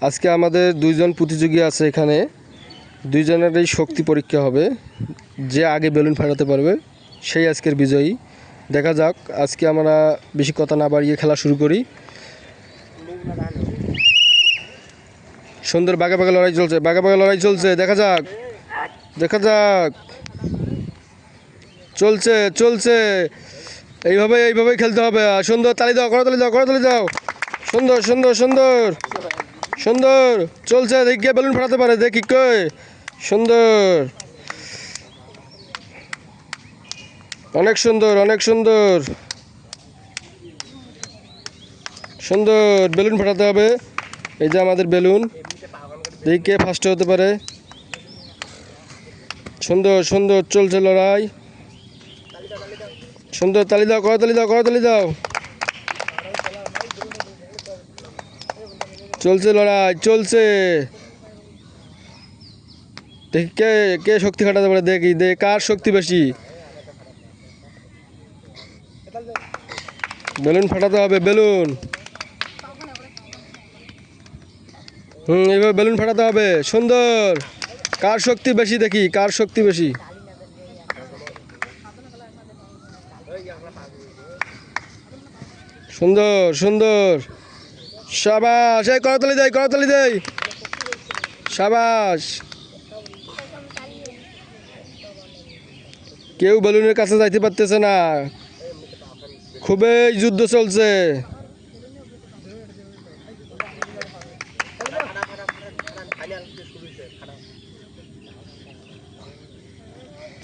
আজকে আমাদের দুইজন প্রতিযোগী আছে এখানে, দুইজনেরই শক্তি পরীক্ষা হবে। যে আগে বেলুন ফাটাতে পারবে সেই আজকের বিজয়ী। দেখা যাক, আজকে আমরা বেশি কথা না বাড়িয়ে খেলা শুরু করি। সুন্দর বাঘা বাঘা লড়াই চলছে, বাঘা বাঘা লড়াই চলছে। দেখা যাক, দেখা যাক, চলছে চলছে। এইভাবেই খেলতে হবে। সুন্দর, তালি দাও, করতালি দাও, করতালি দাও। সুন্দর সুন্দর সুন্দর সুন্দর চলছে। দেখি কে বেলুন ফাটাতে পারে, দেখি কে। সুন্দর, অনেক সুন্দর, অনেক সুন্দর। সুন্দর বেলুন ফাটাতে হবে। এই যে আমাদের বেলুন, দেখি কে ফার্স্টে হতে পারে। সুন্দর সুন্দর চলছে লড়াই। সুন্দর, তালি দাও, করতালি দাও, করতালি দাও। চলছে লড়াই, চলছে। দেখি কে কে শক্তি খাটাতে পারে, দেখি কার শক্তি বেশি। বেলুন ফাটাতে হবে, বেলুন। এইভাবে বেলুন ফাটাতে হবে। সুন্দর, কার শক্তি বেশি, দেখি কার শক্তি বেশি। সুন্দর সুন্দর, সাবাস। এই করতালি দেয়, করতালি দেয়। সাবাস। কেউ বেলুনের কাছে যাইতে পারতেছে না, খুবই যুদ্ধ চলছে।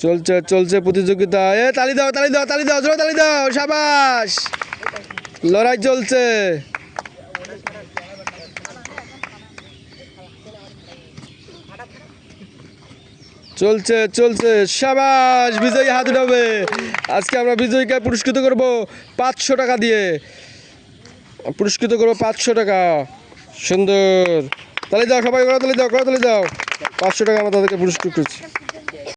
চলছে চলছে প্রতিযোগিতা। তালি দাও, তালি দাও, তালি দাও, জোরে তালি দাও। সাবাস, লড়াই চলছে। চলছে চলছে, সাবাস। বিজয়ী হাত উঠাবে। আজকে আমরা বিজয়ীকে পুরস্কৃত করব 500 টাকা দিয়ে। পুরস্কৃত করবো 500 টাকা। সুন্দর, তালি দাও সবাই, করতালি দাও, করতালি দাও। 500 টাকা আমরা তাদেরকে পুরস্কৃত করছি।